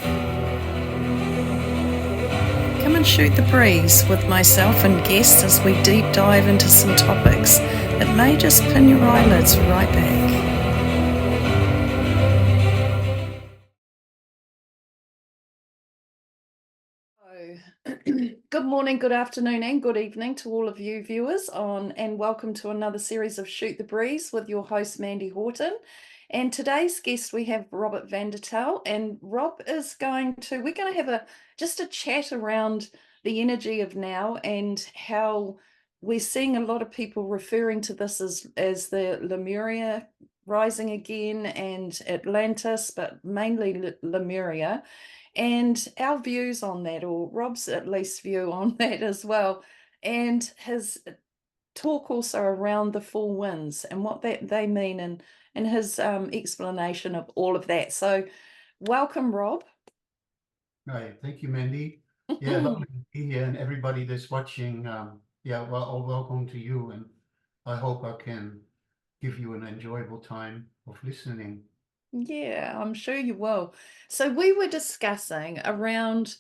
Come and shoot the breeze with myself and guests as we deep dive into some topics that may just pin your eyelids right back. Good morning, good afternoon, and good evening to all of you viewers and welcome to another series of Shoot the Breeze with your host Mandy Horton. And today's guest we have Robert van der Touw, and Rob is we're going to have just a chat around the energy of now and how we're seeing a lot of people referring to this as the Lemuria rising again and Atlantis, but mainly Lemuria, and our views on that, or Rob's at least view on that as well, and his talk also around the four winds and what they mean, and his explanation of all of that. So welcome, Rob. Right. Thank you, Mandy. Yeah, lovely to be here, and everybody that's watching. Welcome to you, and I hope I can give you an enjoyable time of listening. Yeah, I'm sure you will. So we were discussing around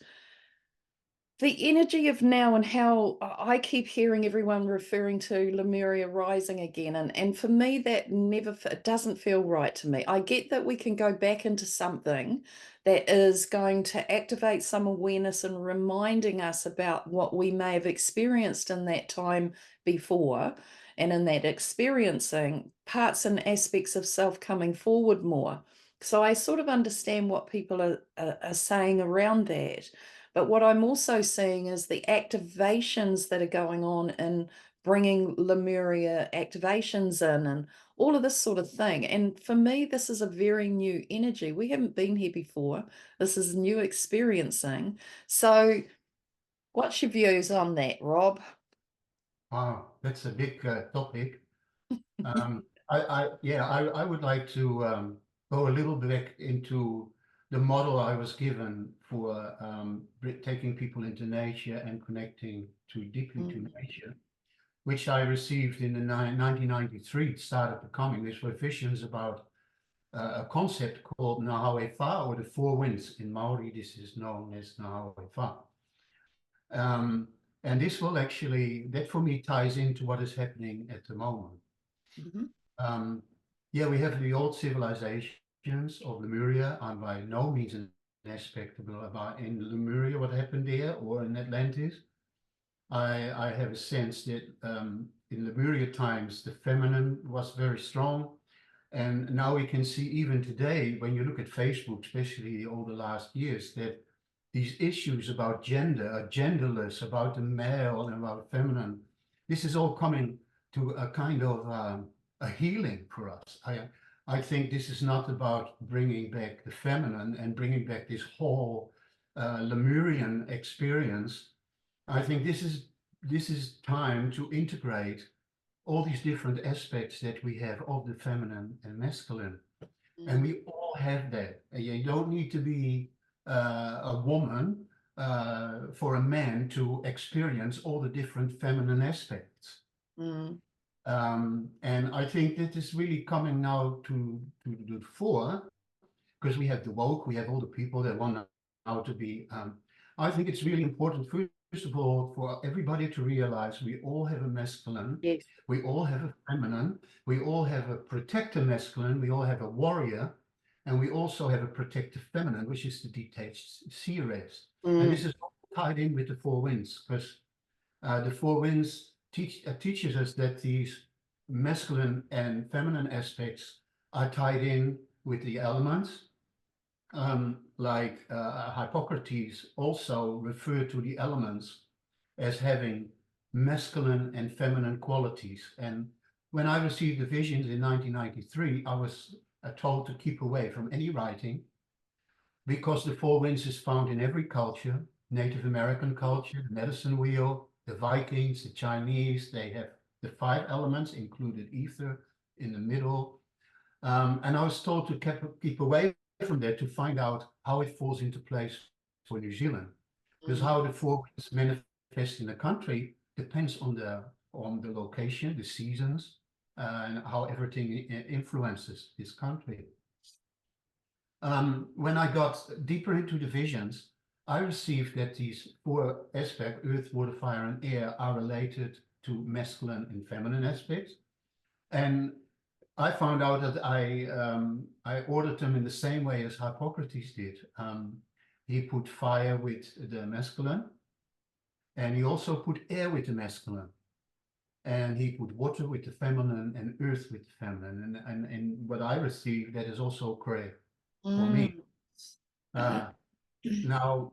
the energy of now and how I keep hearing everyone referring to Lemuria rising again. And for me, that it doesn't feel right to me. I get that we can go back into something that is going to activate some awareness and reminding us about what we may have experienced in that time before. And in that experiencing parts and aspects of self coming forward more. So I sort of understand what people are saying around that. But what I'm also seeing is the activations that are going on in bringing Lemuria activations in and all of this sort of thing. And for me, this is a very new energy. We haven't been here before. This is new experiencing. So, what's your views on that, Rob? Wow, that's a big topic. I would like to go a little bit into the model I was given for taking people into nature and connecting too deeply to Mm, nature, which I received in the 1993. It started becoming. These were visions about a concept called Nahawefa, or the four winds. In Maori, this is known as Nahawefa. And this will actually, that for me ties into what is happening at the moment. mhm, Um, yeah, we have the old civilizations of Lemuria. I'm by no means an aspect about in Lemuria what happened there or in Atlantis. I have a sense that in Lemuria times the feminine was very strong. And now we can see even today, when you look at Facebook, especially over the last years, that these issues about gender are genderless, about the male and about feminine. This is all coming to a kind of a healing for us. I think this is not about bringing back the feminine and bringing back this whole Lemurian experience. I think this is time to integrate all these different aspects that we have of the feminine and masculine. And mm, we all have that. And you don't need to be a woman for a man to experience all the different feminine aspects. mm, And I think that is really coming now to the fore, because we have the woke, we have all the people that want now to be. I think it's really important, first of all, for everybody to realize we all have a masculine, yes. we all have a feminine, we all have a protector masculine, we all have a warrior, and we also have a protective feminine, which is the detached sea rest. And Mm, this is all tied in with the four winds, because the four winds teaches us that these masculine and feminine aspects are tied in with the elements. Like Hippocrates also referred to the elements as having masculine and feminine qualities. And when I received the visions in 1993, I was told to keep away from any writing because the four winds is found in every culture. Native American culture, the medicine wheel, the Vikings, the Chinese, they have the five elements, included ether in the middle. And I was told to keep away from that to find out how it falls into place for New Zealand. Because mm, how the four winds manifest in the country depends on the location, the seasons, and how everything influences this country. When I got deeper into the visions, I received that these four aspects, earth, water, fire, and air, are related to masculine and feminine aspects. And I found out that I ordered them in the same way as Hippocrates did. He put fire with the masculine, and he also put air with the masculine. And he put water with the feminine and earth with the feminine. And what I received, that is also correct for me. Mm. Now,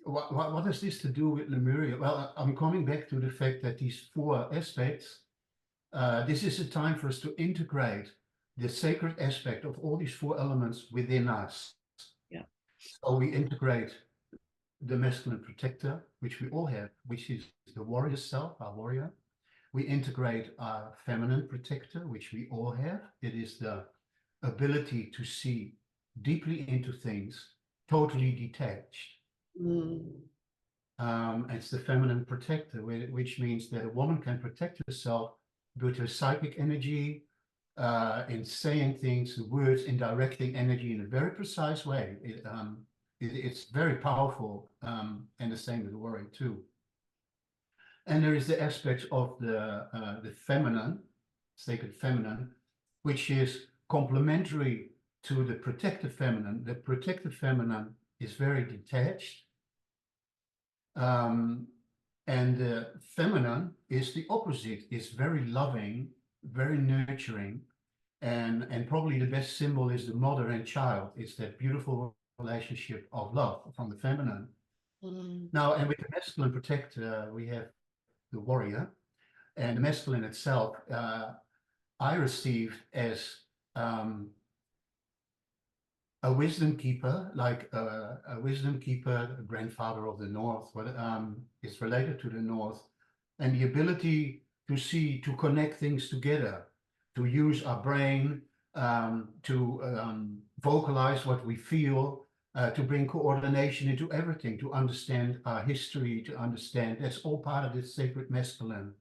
what has this to do with Lemuria? Well, I'm coming back to the fact that these four aspects, this is a time for us to integrate the sacred aspect of all these four elements within us. Yeah. So we integrate the masculine protector, which we all have, which is the warrior self, our warrior. We integrate our feminine protector, which we all have. It is the ability to see deeply into things, totally detached. Mm. It's the feminine protector, which means that a woman can protect herself with her psychic energy, in saying things, words, in directing energy in a very precise way. It's very powerful, and the same with the warrior too. And there is the aspect of the feminine, sacred feminine, which is complementary to the protective feminine. The protective feminine is very detached. And the feminine is the opposite, is very loving, very nurturing, and probably the best symbol is the mother and child. It's that beautiful relationship of love from the feminine. Mm. Now, and with the masculine protector, we have the warrior, and the masculine itself, I received as a wisdom keeper, like a wisdom keeper, a grandfather of the North, what is related to the North, and the ability to see, to connect things together, to use our brain, to vocalize what we feel, to bring coordination into everything, to understand our history, to understand that's all part of this sacred masculine.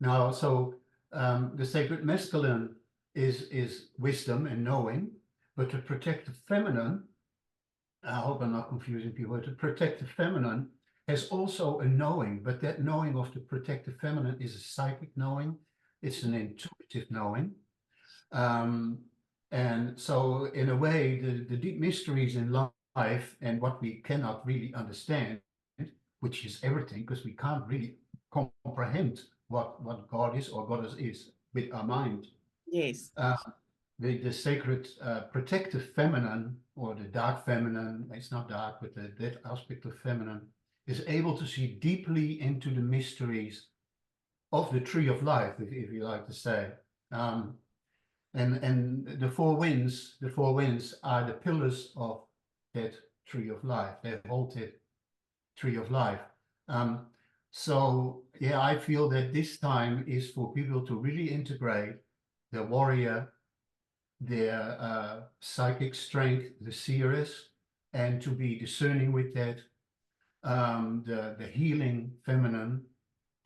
Now, so the sacred masculine is wisdom and knowing, but to protect the feminine, I hope I'm not confusing people, to protect the feminine has also a knowing, but that knowing of the protective feminine is a psychic knowing. It's an intuitive knowing. And so in a way, the deep mysteries in life and what we cannot really understand, which is everything, because we can't really comprehend what God is or Goddess is with our mind. Yes. The sacred protective feminine, or the dark feminine, it's not dark, but that aspect of feminine, is able to see deeply into the mysteries of the tree of life, if you like to say. And the four winds are the pillars of that tree of life. They hold that tree of life. So yeah, I feel that this time is for people to really integrate the warrior, their psychic strength, the seeress, and to be discerning with that, the healing feminine,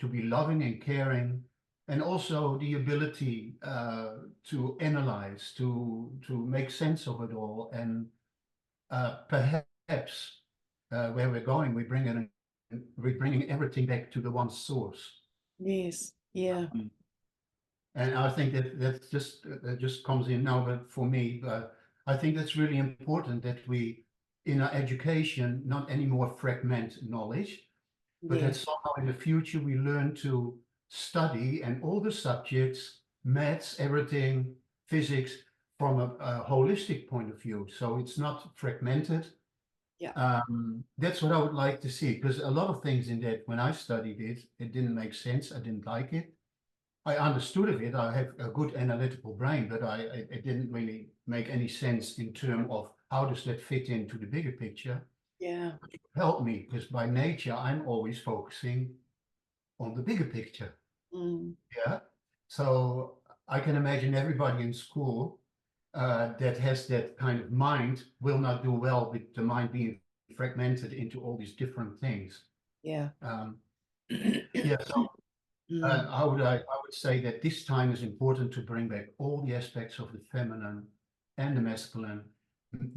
to be loving and caring, and also the ability to analyze, to make sense of it all, and perhaps where we're going, we're bringing everything back to the one source. Yes. Yeah. And I think that just comes in now, but for me, I think that's really important that we, in our education, not anymore fragment knowledge, but that Yes. somehow in the future we learn to study and all the subjects, maths, everything, physics, from a holistic point of view. So it's not fragmented. Yeah. That's what I would like to see, because a lot of things in that, when I studied it, it didn't make sense. I didn't like it. I understood of it. I have a good analytical brain, but it didn't really make any sense in terms of how does that fit into the bigger picture. Yeah. Help me, because by nature I'm always focusing on the bigger picture. Mm. Yeah. So I can imagine everybody in school that has that kind of mind will not do well with the mind being fragmented into all these different things. Yeah. Yeah. So Mm. I would say that this time is important to bring back all the aspects of the feminine and the masculine,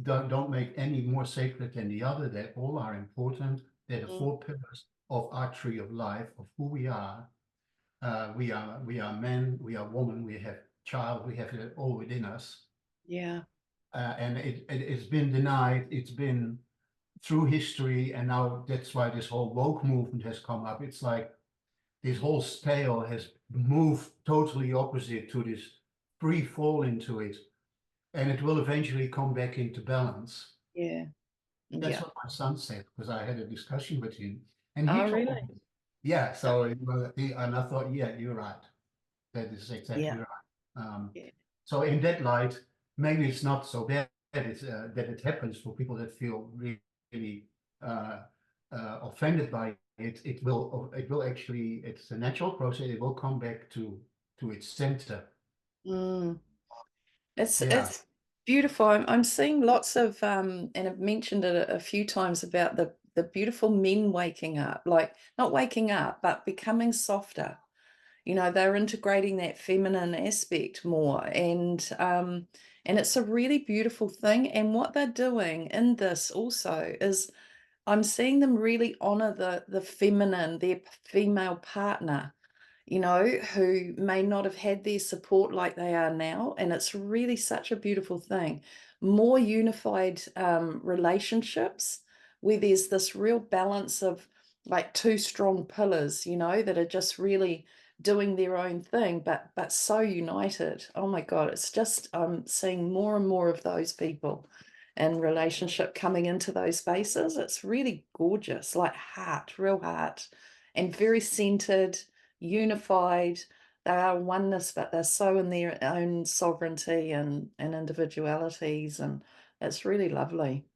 don't make any more sacred than the other. They all are important. They're the Mm, four pillars of our tree of life, of who we are. We are men, we are woman, we have child, we have it all within us. yeah. And it's been denied. It's been through history, and now that's why this whole woke movement has come up. It's like this whole scale has moved totally opposite to this free fall into it, and it will eventually come back into balance. Yeah. That's Yeah. what my son said, because I had a discussion with him, and he Oh, told really? me, yeah. So and I thought, yeah, you're right. That is Yeah. exactly right. Yeah. So in that light, maybe it's not so bad that it happens for people that feel really uh, offended by it. It will actually, it's a natural process. It will come back to its center. Mm. Yeah, It's beautiful. I'm seeing lots of and I've mentioned it a few times about the beautiful men waking up, like not waking up, but becoming softer. You know, they're integrating that feminine aspect more, and it's a really beautiful thing. And what they're doing in this also is I'm seeing them really honor the feminine, their female partner, you know, who may not have had their support like they are now. And it's really such a beautiful thing. More unified relationships where there's this real balance of like two strong pillars, you know, that are just really doing their own thing, but so united. Oh my God, it's just I'm seeing more and more of those people and relationship coming into those spaces. It's really gorgeous, like heart, real heart, and very centered, unified. They are oneness, but they're so in their own sovereignty and individualities, and it's really lovely.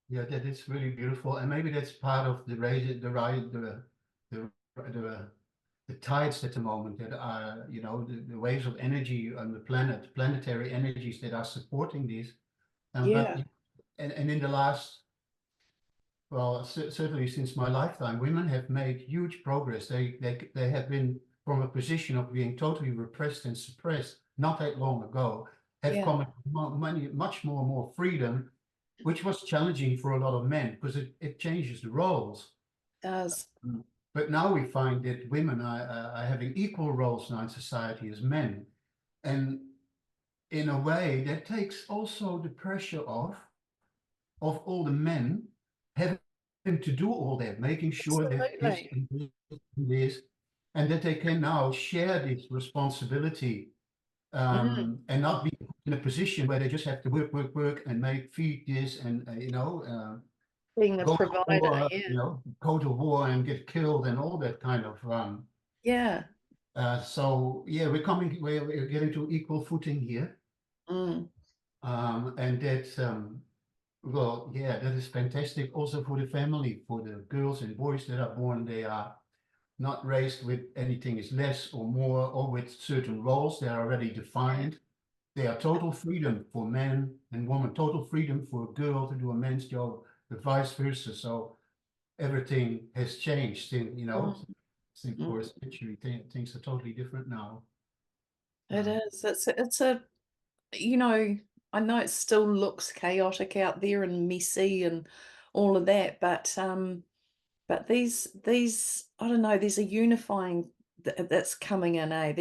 yeah, that is really beautiful, and maybe that's part of the raise, the the tides at the moment that are, the waves of energy on the planet, planetary energies that are supporting these. But Yeah, and in the last, well, certainly since my lifetime, women have made huge progress. They have been from a position of being totally repressed and suppressed not that long ago, have yeah, come into much more freedom, which was challenging for a lot of men because it changes the roles. does. But now we find that women are having equal roles now in society as men. And in a way, that takes also the pressure of all the men having to do all that, making sure that this Absolutely. and this, and that they can now share this responsibility, Mm, and not be in a position where they just have to work, and feed this, and being the go to provider, war, yeah. go to war and get killed and all that kind of. Yeah. So yeah, we're getting to equal footing here, Mm, and that's well, yeah, that is fantastic. Also for the family, for the girls and boys that are born, they are not raised with anything is less or more, or with certain roles. They are already yeah. defined. They are total freedom for men and women, total freedom for a girl to do a man's job, but vice versa. So everything has changed in, Mm, since mm. for a century, things are totally different now. It Um, is. It's a you know, I know it still looks chaotic out there and messy and all of that, but these I don't know, there's a unifying that's coming in, eh?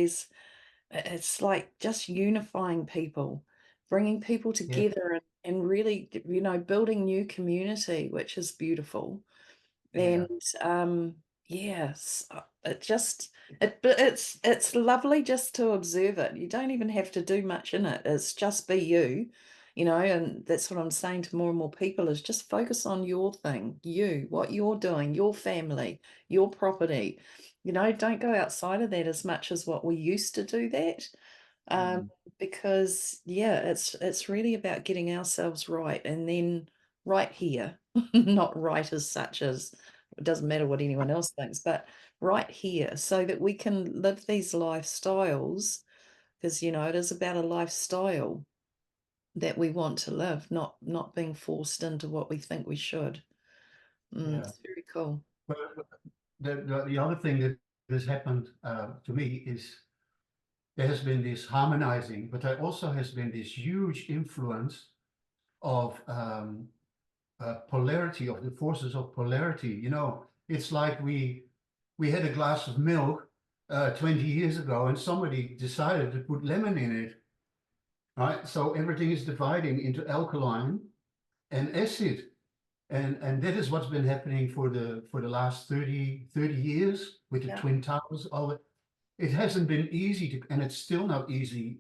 It's like just unifying people, bringing people yeah, together and really, you know, building new community, which is beautiful. yeah, And yes, it just but it's lovely just to observe it. You don't even have to do much in it. It's just be you, you know, and that's what I'm saying to more and more people is just focus on your thing, you, what you're doing, your family, your property. You know, don't go outside of that as much as what we used to do that. Um, mm, because yeah, it's really about getting ourselves right and then right here, not right as such as it doesn't matter what anyone else thinks, but right here so that we can live these lifestyles because you know it is about a lifestyle that we want to live, not being forced into what we think we should. yeah. It's very cool. But the other thing that has happened to me is there has been this harmonizing, but there also has been this huge influence polarity, of the forces of polarity. You know, it's like we had a glass of milk 20 years ago, and somebody decided to put lemon in it, right? So everything is dividing into alkaline and acid. And that is what's been happening for the last 30 years with the Yeah. Twin Towers. Oh, it hasn't been easy to, and it's still not easy.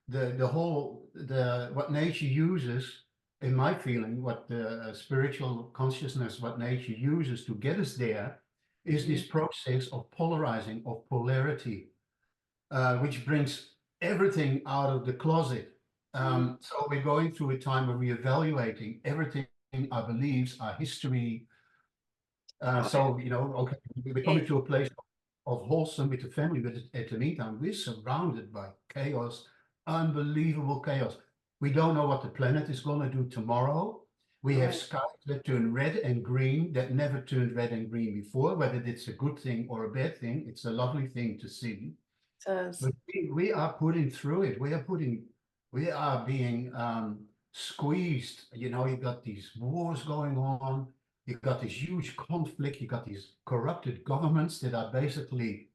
The what nature uses, in my feeling, what the spiritual consciousness, what nature uses to get us there, is Mm. this process of polarizing, of polarity, which brings everything out of the closet. Mm. So we're going through a time of reevaluating everything, our beliefs, our history. Oh, So, you know, okay, we're yeah. coming to a place of wholesome with the family, but at the meantime, we're surrounded by chaos, unbelievable chaos. We don't know what the planet is going to do tomorrow. We have Right. skies that turn red and green that never turned red and green before. Whether it's a good thing or a bad thing, it's a lovely thing to see. It is. But we are putting through it. We are being squeezed. You know, you got these wars going on. You got this huge conflict. You got these corrupted governments that are basically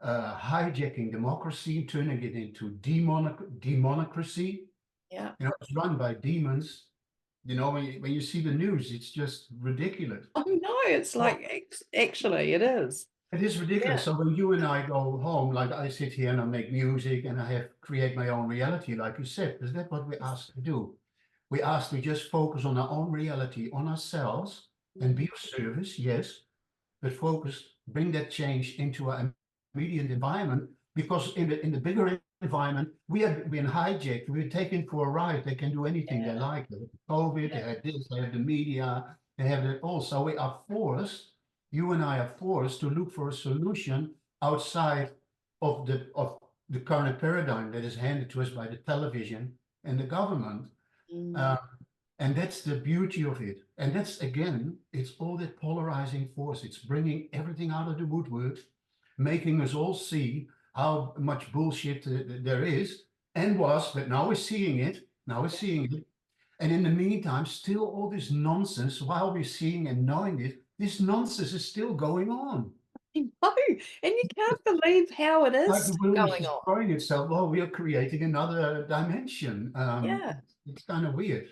hijacking democracy, turning it into demonocracy. Yeah. You know, it's run by demons. You know, when you see the news, it's just ridiculous. Oh no, it's like actually it is. It is ridiculous. Yeah. So when you and I go home, like I sit here and I make music and I have create my own reality, like you said, is that what we asked to do? We asked to just focus on our own reality, on ourselves, and Mm. be of service, yes, but focus, bring that change into our immediate environment, because in the bigger environment, we have been hijacked, we're taken for a ride. They can do anything they Yeah. like. They have COVID, they have this, they have the media, they have that also. We are forced, you and I are forced to look for a solution outside of the current paradigm that is handed to us by the television and the government. Mm. Uh, and that's the beauty of it. And that's, again, it's all that polarizing force. It's bringing everything out of the woodwork, making us all see how much bullshit there is and was, but now we're seeing it. Now we're seeing it. And in the meantime, still all this nonsense, while we're seeing and knowing it, this nonsense is still going on. I know, and you can't believe how it Like is the still world is going on. destroying itself. Well, we are creating another dimension. Yeah. It's kind of weird.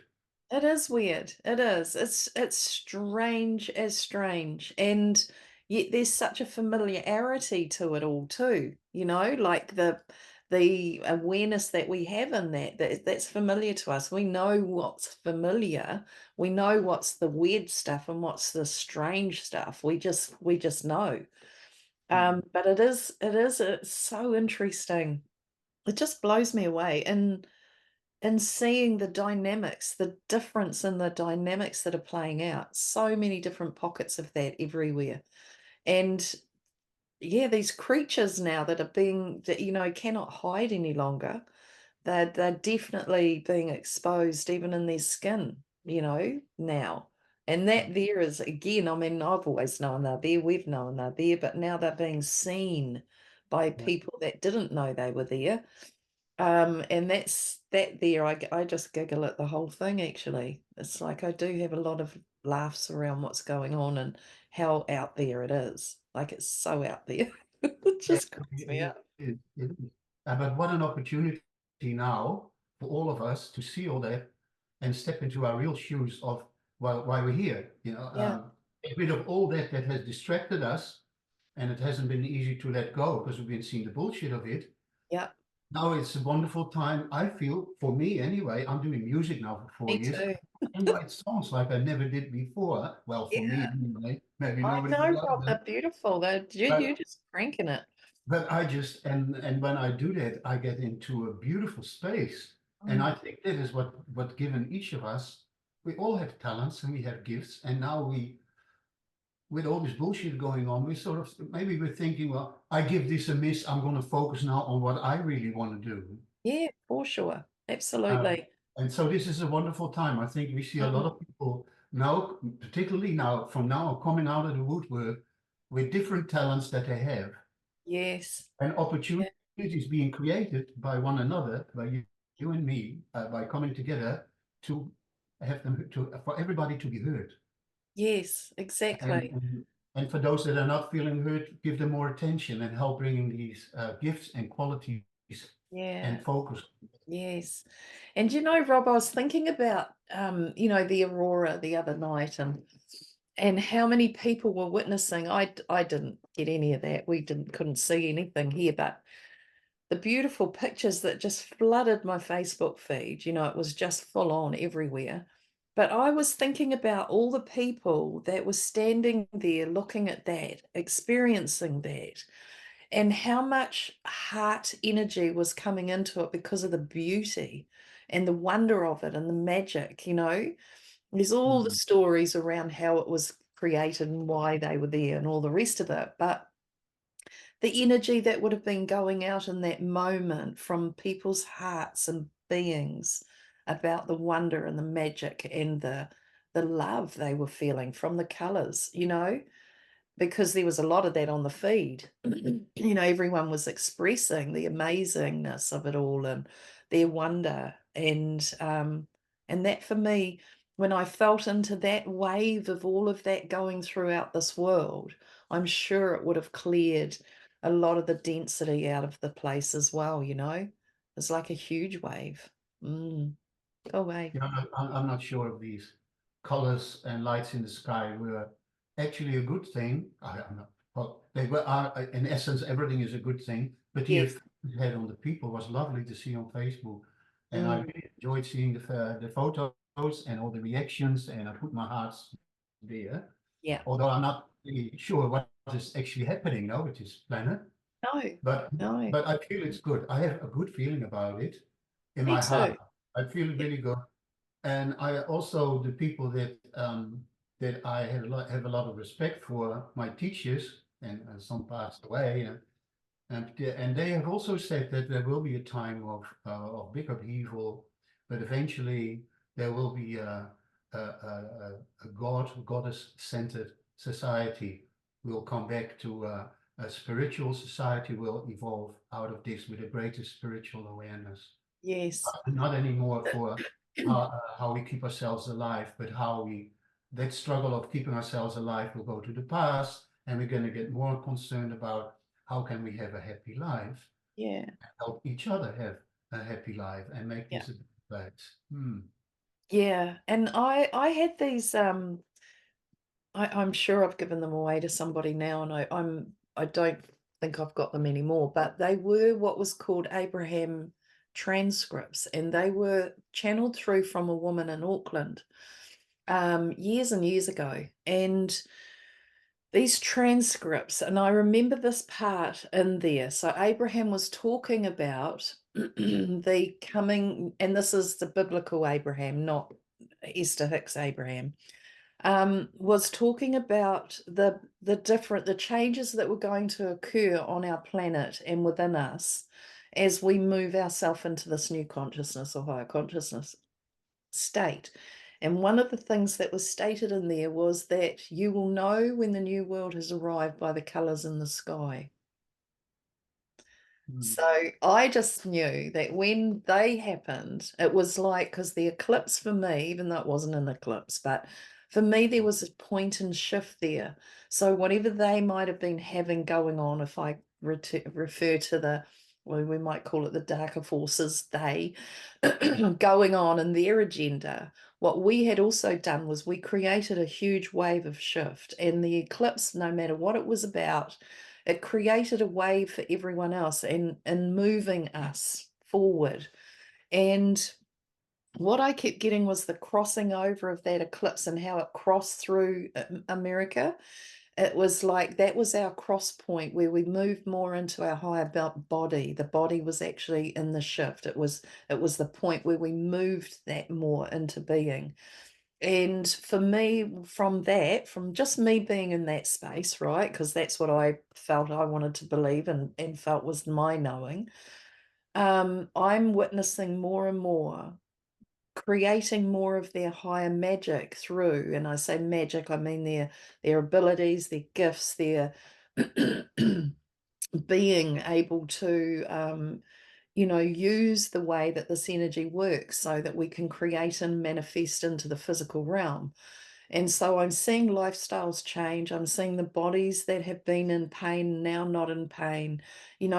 It is weird. It is. It's strange as strange. And yet there's such a familiarity to it all too, you know, like the awareness that we have in that's familiar to us. We know what's familiar. We know what's the weird stuff and what's the strange stuff. We just know. But it's so interesting. It just blows me away. And seeing the dynamics, the difference in the dynamics that are playing out, so many different pockets of that everywhere. And yeah, these creatures now that are being, that, you know, cannot hide any longer. They're definitely being exposed even in their skin, you know, now. And that there is, again, I mean, I've always known they're there, we've known they're there, but now they're being seen by Yeah. people that didn't know they were there. And that's that there. I just giggle at the whole thing, actually. It's like I do have a lot of laughs around what's going on and how out there it is. Like it's so out there. It Yeah, just cracks me up. it is. But what an opportunity now for all of us to see all that and step into our real shoes of why we're here. You know, Yeah, get rid of all that has distracted us, and it hasn't been easy to let go because we've been seeing the bullshit of it. yeah, Now it's a wonderful time. I feel, for me anyway, I'm doing music now for four me years. too. I can write songs like I never did before. Well, for me Yeah, anyway. Maybe I nobody will know, like Rob. that. They're beautiful. You're But just cranking it. I just, and when I do that, I get into a beautiful space. And Mm. I think that is what given each of us, we all have talents and we have gifts. And now with all this bullshit going on, we sort of, maybe we're thinking, well, I give this a miss. I'm going to focus now on what I really want to do. Yeah, for sure. Um, Absolutely. and so this is a wonderful time. I think we see a lot Mm. of people now, particularly now, from now coming out of the woodwork with different talents that they have Yes. and Yeah. opportunities being created by one another, by you and me, by coming together to have them to for everybody to be heard. Yes, And, exactly. and and for those that are not feeling heard, give them more attention and help bringing these gifts and qualities Yeah. and focus. Yes. And you know, Rob, I was thinking about the aurora the other night and how many people were witnessing. I didn't get any of that. We didn't couldn't see anything here, but the beautiful pictures that just flooded my Facebook feed, it was just full on everywhere. But I was thinking about all the people that were standing there looking at that, experiencing that, and how much heart energy was coming into it because of the beauty and the wonder of it and the magic. There's all the Mm. stories around how it was created and why they were there and all the rest of it. But the energy that would have been going out in that moment from people's hearts and beings about the wonder and the magic and the love they were feeling from the colors, because there was a lot of that on the feed. Everyone was expressing the amazingness of it all and their wonder. And that for me, when I felt into that wave of all of that going throughout this world, I'm sure it would have cleared a lot of the density out of the place as well. It's like a huge wave. Go away. Yeah, I'm not sure if these colors and lights in the sky were actually a good thing. I'm not, well, they were, are, in essence, everything is a good thing, but the Yes. effect it had on the people was lovely to see on Facebook. And I Mm, really enjoyed seeing the photos and all the reactions, and I put my hearts there. yeah. Although I'm not really sure what is actually happening now with this planet, No, but no. but I feel it's good. I have a good feeling about it in Me my heart. too. I feel Yeah. really good. And I also, the people that I have a lot of respect for, my teachers, and some passed away, and they have also said that there will be a time of big upheaval, but eventually there will be a goddess-centered society. We'll come back to a spiritual society will evolve out of this with a greater spiritual awareness. Yes. Not anymore for how we keep ourselves alive, but how we, that struggle of keeping ourselves alive will go to the past, and we're going to get more concerned about how can we have a happy life, Yeah. help each other have a happy life, and make Yeah. this a better place. Hmm. Yeah. And I had these I'm sure I've given them away to somebody now, and I don't think I've got them anymore, but they were what was called Abraham transcripts, and they were channeled through from a woman in Auckland years and years ago. And these transcripts, and I remember this part in there. So Abraham was talking about the coming, and this is the biblical Abraham, not Esther Hicks Abraham, was talking about the changes that were going to occur on our planet and within us as we move ourselves into this new consciousness or higher consciousness state. And one of the things that was stated in there was that you will know when the new world has arrived by the colors in the sky. Hmm. So I just knew that when they happened, it was like, because the eclipse for me, even though it wasn't an eclipse, but for me, there was a point and shift there. So whatever they might have been having going on, if I refer to well, we might call it the darker forces, they going on in their agenda, what we had also done was we created a huge wave of shift. And the eclipse, no matter what it was about, it created a wave for everyone else and moving us forward. And what I kept getting was the crossing over of that eclipse and how it crossed through America. It was like that was our cross point where we moved more into our higher body. The body was actually in the shift. It was the point where we moved that more into being. And for me, from just me being in that space, right? Because that's what I felt I wanted to believe and felt was my knowing. I'm witnessing more and more, creating more of their higher magic through, and I say magic, I mean their abilities, their gifts, their being able to use the way that this energy works so that we can create and manifest into the physical realm. And so I'm seeing lifestyles change. I'm seeing the bodies that have been in pain now not in pain.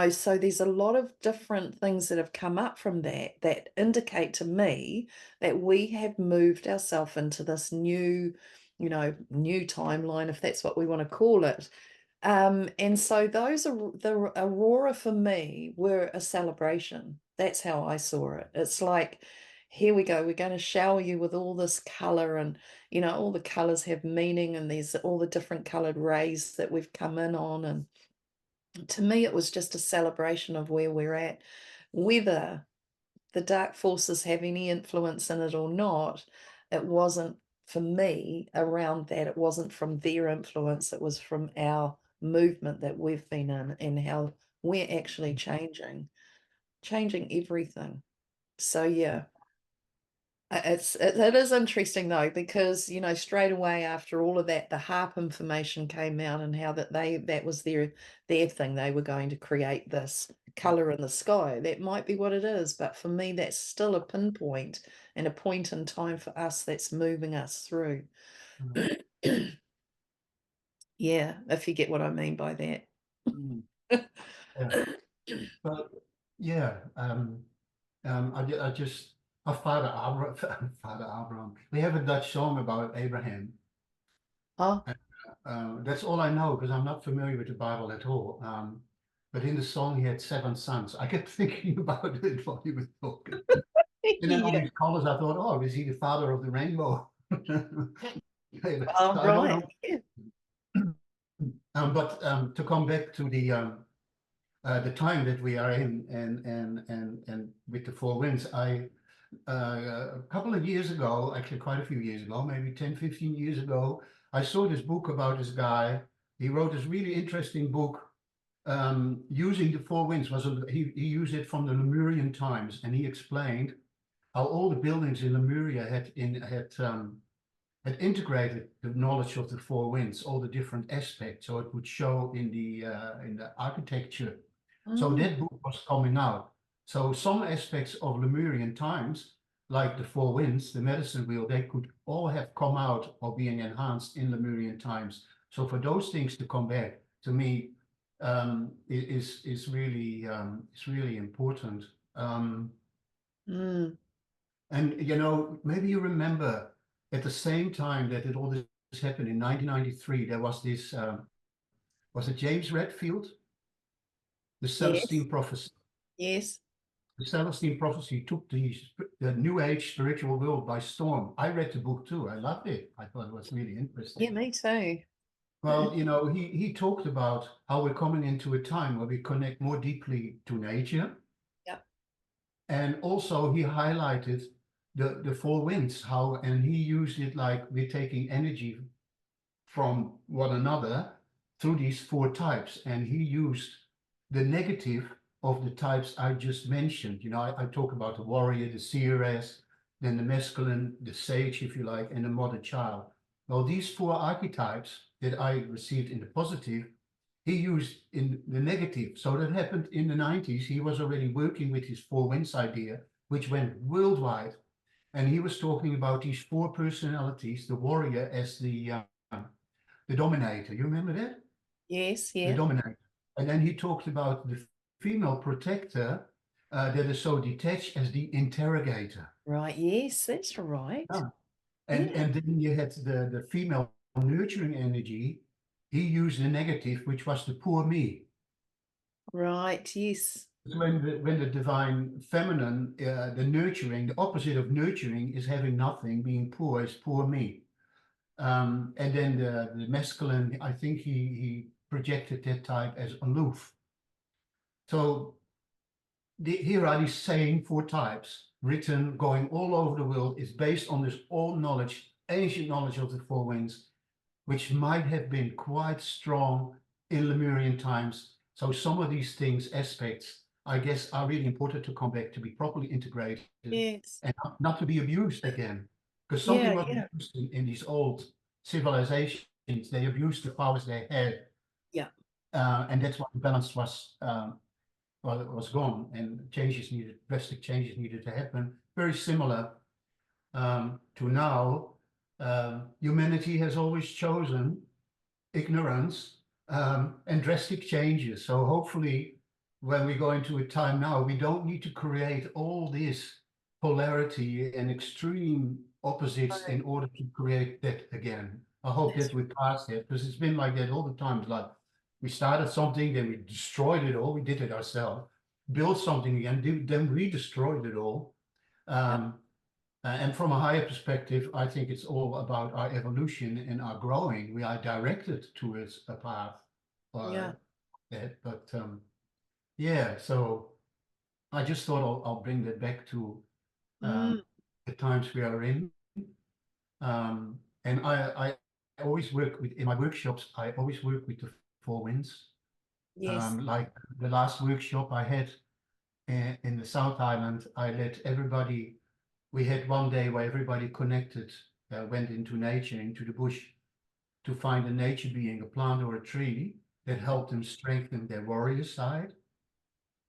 So there's a lot of different things that have come up from that indicate to me that we have moved ourselves into this new timeline, if that's what we want to call it. And so those are the Aurora for me were a celebration. That's how I saw it. It's like, here we go, we're going to shower you with all this color, and all the colors have meaning, and there's all the different colored rays that we've come in on. And to me, it was just a celebration of where we're at. Whether the dark forces have any influence in it or not, it wasn't for me around that. It wasn't from their influence, it was from our movement that we've been in and how we're actually changing everything. So yeah. It is interesting though, because straight away after all of that, the harp information came out, and how that was their thing. They were going to create this color in the sky. That might be what it is, but for me, that's still a pinpoint and a point in time for us that's moving us through. Yeah, if you get what I mean by Mm. that. Yeah. But yeah, I just, Father Abraham, Father Abraham. We have a Dutch song about Abraham. Oh, That's all I know because I'm not familiar with the Bible at all. But in the song, he had 7 sons. I kept thinking about it while you were talking. And then all yeah. these colors, I thought, oh, is he the father of the rainbow? Oh, So I don't right. know. Yeah. But to come back to the time that we are in, and with the four winds, a couple of years ago, actually quite a few years ago, maybe 10, 15 years ago, I saw this book about this guy. He wrote this really interesting book using the four winds. He used it from the Lemurian times, and he explained how all the buildings in Lemuria had integrated the knowledge of the four winds, all the different aspects, so it would show in the architecture. So Mm, that book was coming out. So some aspects of Lemurian times, like the four winds, the medicine wheel, they could all have come out or being enhanced in Lemurian times. So for those things to come back, to me, is really important. mm. And maybe you remember at the same time that all this happened in 1993, there was this, was it James Redfield? The Yes, Celestine Prophecy. yes. The Celestine Prophecy took the New Age spiritual world by storm. I read the book too. I loved it. I thought it was really Yeah, interesting. me too. Well, he talked about how we're coming into a time where we connect more deeply to nature. Yep. And also he highlighted the four winds, and he used it like we're taking energy from one another through these four types. And he used the negative of the types I just mentioned. I talk about the warrior, the seeress, then the masculine, the sage, if you like, and the mother child. Well, these four archetypes that I received in the positive, he used in the negative. So that happened in the 90s. He was already working with his four winds idea, which went worldwide. And he was talking about these four personalities, the warrior as the dominator. You remember that? Yes, The yeah. dominator. And then he talked about the female protector that is so detached as the interrogator. Right, yes, that's right. Yeah. And Yeah. and then you had the female nurturing energy. He used the negative, which was the poor me. Right, yes. When the divine feminine, the nurturing, the opposite of nurturing is having nothing, being poor is poor me. And then the masculine, I think he projected that type as aloof. So here are these same four types written, going all over the world. Is based on this old knowledge, ancient knowledge of the four winds, which might have been quite strong in Lemurian times. So some of these things, aspects, I guess, are really important to come back, to be properly integrated Yes. and not to be abused again. Because something Yeah, was yeah. abused in these old civilizations. They abused the powers they had. Yeah. And that's what the balance was well, it was gone, and drastic changes needed to happen. Very similar to now. Humanity has always chosen ignorance and drastic changes. So hopefully, when we go into a time now, we don't need to create all this polarity and extreme opposites Right. in order to create that again. I hope That's that we pass that, because it's been like that all the time. Like we started something, then we destroyed it all. We did it ourselves. Built something again, then we destroyed it all. yeah. Um, and from a higher perspective, I think it's all about our evolution and our growing. We are directed towards a path, Yeah. but yeah. So I just thought I'll bring that back to Mm, the times we are in. And I always work with in my workshops. I always work with the four winds. yes. Like the last workshop I had in the South Island, I let everybody. We had one day where everybody connected, went into nature, into the bush, to find a nature being, a plant or a tree, that helped them strengthen their warrior side.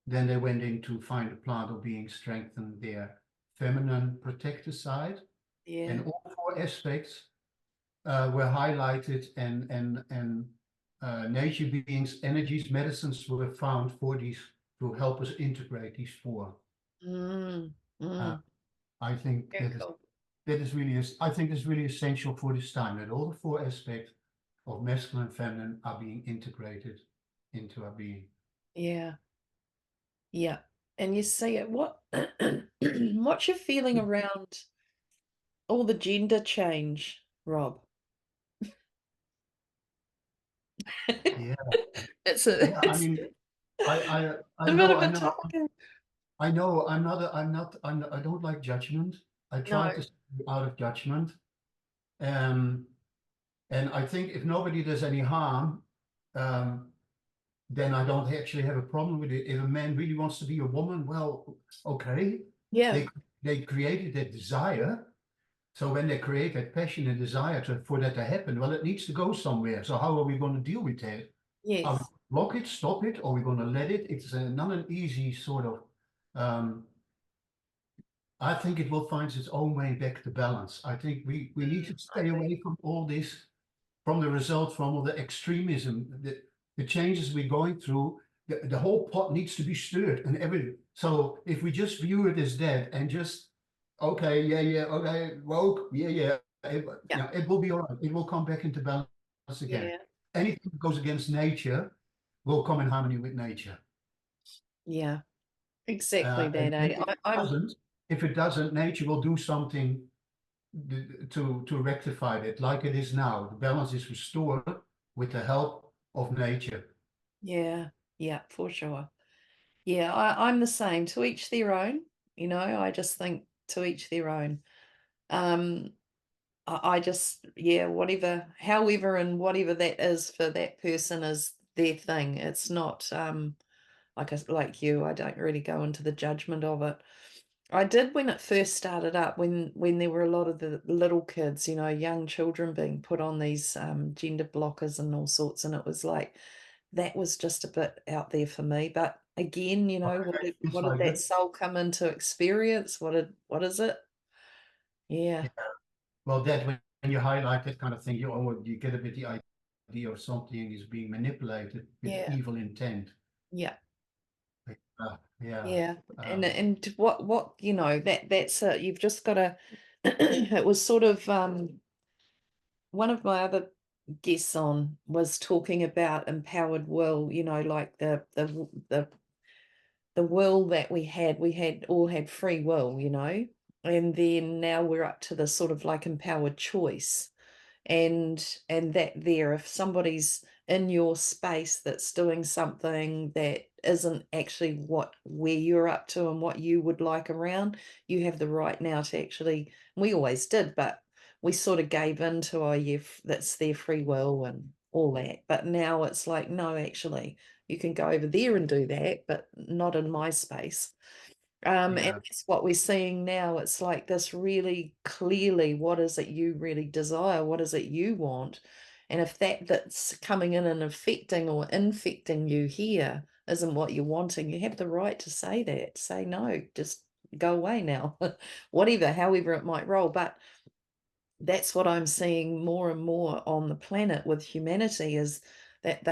Then they went in to find a plant or being, strengthen their feminine protector side. Yeah. And all four aspects were highlighted, and nature beings, energies, medicines were found for these, to help us integrate these four. Mm, Uh, mm. I think Very cool. that is really, I think it's really essential for this time, that all the four aspects of masculine and feminine are being integrated into our being. Yeah. Yeah. And you see it, what what's your feeling around all the gender change, Rob? Yeah, It's yeah. a I it's mean, I a bit know, of I a know, topic. I know. I don't like judgment. I try No. to stay out of judgment. Um, and I think if nobody does any harm, um, then I don't actually have a problem with it. If a man really wants to be a woman, well, okay. Yeah. They they created that desire. So when they create that passion and desire for that to happen, well, it needs to go somewhere. So how are we going to deal with that? Are we Yes. going to block it, stop it, or are we going to let it? It's not an easy sort of. Um, I think it will find its own way back to balance. I think we need to I stay think. away from all this, from the result, from all the extremism, the changes we're going through. The whole pot needs to be stirred and everything. So if we just view it as that and just, okay, yeah, yeah, okay, woke, yeah, yeah, Yeah. it will be all right. It will come back into balance again. Yeah. Anything that goes against nature will come in harmony with nature. Yeah. Exactly that, And eh? I'm if it doesn't, nature will do something to rectify it like it is now. The balance is restored with the help of nature. yeah, yeah, for sure. Yeah, I'm the same. To each their own, I just think to each their own. Um, I just, yeah, whatever, however, and whatever that is for that person is their thing. It's not like you, I don't really go into the judgment of it. I did when it first started up, when there were a lot of the little kids, young children being put on these gender blockers and all sorts, and it was like that was just a bit out there for me. But again, It's what did like that that. soul come into experience? What is it? Yeah, Yeah. Well, that when you highlight that kind of thing, you get a bit the idea of something is being manipulated with yeah, evil intent. yeah. Yeah. Yeah, and Um, and what that's it. You've just got to. It was sort of one of my other guests on was talking about empowered will. Like the will that we had all had free will. And then now we're up to the sort of like empowered choice, and that there, if somebody's in your space that's doing something that isn't actually where you're up to and what you would like around, you have the right now to actually, we always did, but we sort of gave in to, oh yeah, that's their free will and all that, but now it's like, no, actually you can go over there and do that, but not in my space. And yeah. that's what we're seeing now. It's like this really clearly, what is it you really desire? What is it you want? And if that's coming in and affecting or infecting you here, isn't what you're wanting, you have the right to say that. Say no, just go away now. Whatever, however it might roll. But that's what I'm seeing more and more on the planet with humanity is that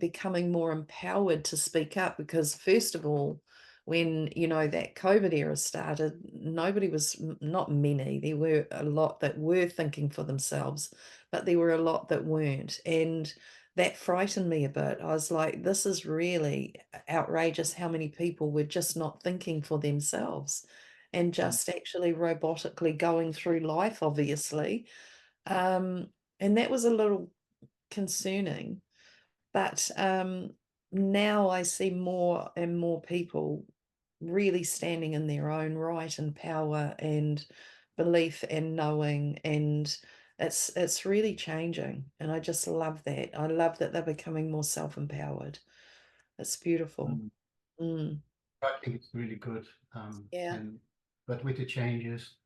becoming more empowered to speak up because first of all, when that COVID era started, nobody was not many. There were a lot that were thinking for themselves, but there were a lot that weren't. And that frightened me a bit. I was like, this is really outrageous how many people were just not thinking for themselves and Mm, just actually robotically going through life, obviously. Um, and that was a little concerning. But now I see more and more people really standing in their own right and power and belief and knowing, and it's really changing. And I just love that. I love that they're becoming more self-empowered. It's beautiful. mm. Mm, I think it's really good. yeah, And but with the changes,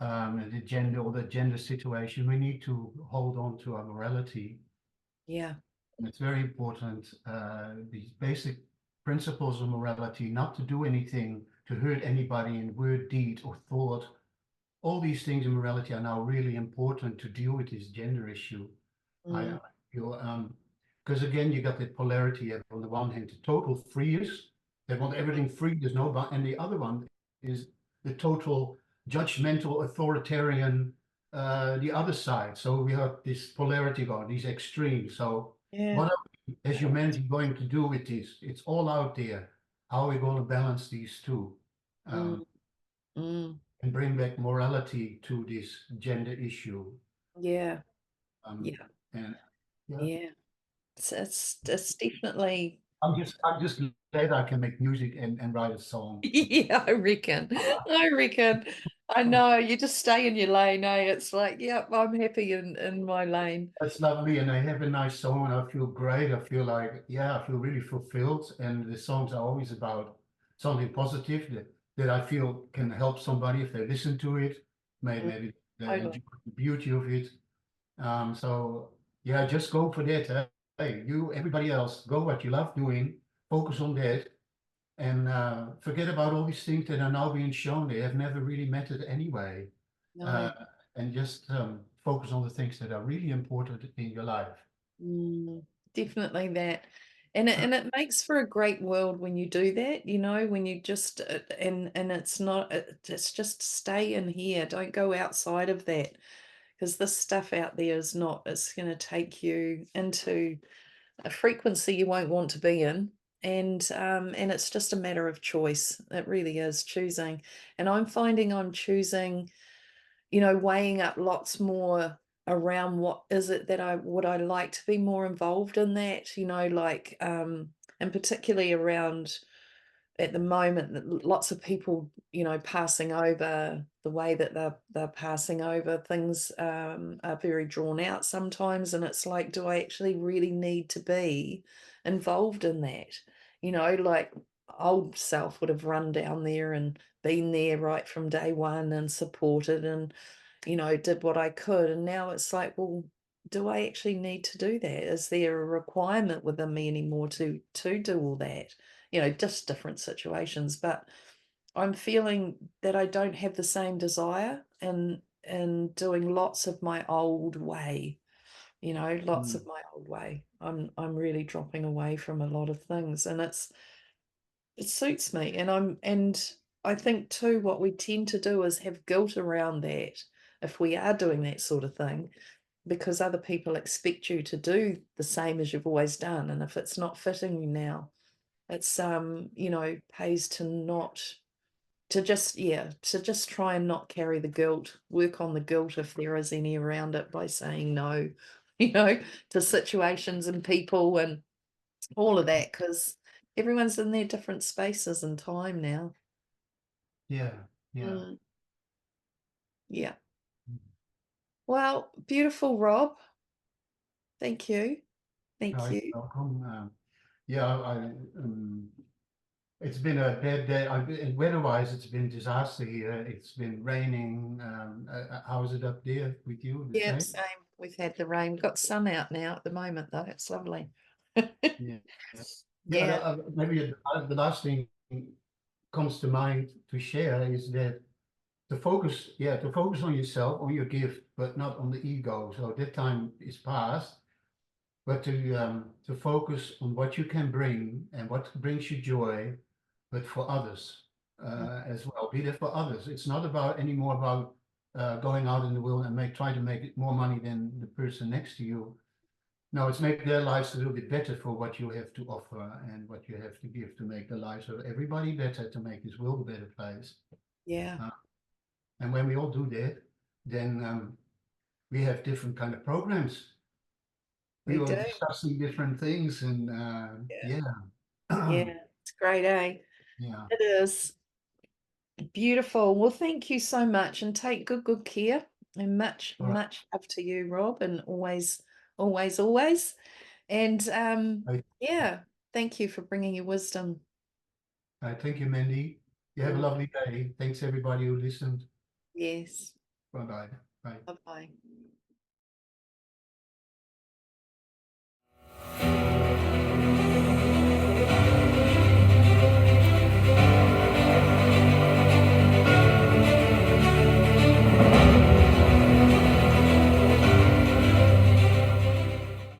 and the gender or the gender situation, we need to hold on to our morality. yeah, And it's very important, these basic principles of morality, not to do anything to hurt anybody in word, deed, or thought. All these things in morality are now really important to deal with this gender issue. mm, I feel, because again, you got the polarity. You have on the one hand, the total freers. They want everything free. There's no, and the other one is the total judgmental, authoritarian, the other side. So we have this polarity going, these extremes. So yeah, what are we, as humanity, going to do with this? It's all out there. How are we going to balance these two? mm, Um, mm, and bring back morality to this gender issue. yeah, Um, yeah, and yeah, yeah. It's definitely. I'm just glad I can make music and write a song. Yeah, I reckon. I reckon. I know. You just stay in your lane, eh? It's like, yep, I'm happy in my lane. That's lovely, and I have a nice song, and I feel great. I feel like, yeah, I feel really fulfilled. And the songs are always about something positive that I feel can help somebody if they listen to it. Mm, Maybe they totally. enjoy the beauty of it. So yeah, just go for that. Hey, you, everybody else, go what you love doing, focus on that, and forget about all these things that are now being shown. They have never really mattered anyway. Uh, No. and just focus on the things that are really important in your life. Mm, definitely that. And it makes for a great world when you do that, when you just and it's not it's just stay in here. Don't go outside of that because this stuff out there is not, it's going to take you into a frequency you won't want to be in. And it's just a matter of choice. It really is choosing. And I'm finding I'm choosing, weighing up lots more around what is it that I would I like to be more involved in that, like and particularly around at the moment that lots of people, passing over the way that they're passing over things are very drawn out sometimes, and it's like, do I actually really need to be involved in that? Like old self would have run down there and been there right from day one and supported and did what I could. And now it's like, well, do I actually need to do that? Is there a requirement within me anymore to do all that? Just different situations. But I'm feeling that I don't have the same desire and doing lots of my old way, lots Mm. of my old way. I'm really dropping away from a lot of things. And it suits me. And I think too what we tend to do is have guilt around that if we are doing that sort of thing, because other people expect you to do the same as you've always done. And if it's not fitting you now, it's pays to not to just try and not carry the guilt, work on the guilt if there is any around it by saying no, you know, to situations and people and all of that, because everyone's in their different spaces and time now. Yeah, yeah. Mm, yeah. Well, beautiful, Rob. Thank you. No, Thank you're you. welcome. Yeah, it's been a bad day. And weather-wise, it's been disaster here. It's been raining. How is it up there with you? The Yep, same? same. We've had the rain. We've got sun out now at the moment, though. It's lovely. Yeah. Yeah, Yeah. maybe the last thing comes to mind to share is that to focus on yourself, on your gift, but not on the ego. So that time is past, but to focus on what you can bring and what brings you joy, but for others as well. Be there for others. It's not about anymore about going out in the world and try to make more money than the person next to you. No, it's make their lives a little bit better for what you have to offer and what you have to give to make the lives of everybody better, to make this world a better place. Yeah. Uh, and when we all do that, then we have different kind of programs. We We are do. discussing different things, and Yeah. yeah, Yeah. It's great, eh? yeah. It is. Beautiful. Well, thank you so much and take good care. And much, All right. much love to you, Rob, and always, always, always. And I, yeah, thank you for bringing your wisdom. I thank you, Mandy. You have a Mm, lovely day. Thanks everybody who listened. yes. Bye bye. Bye. Bye bye.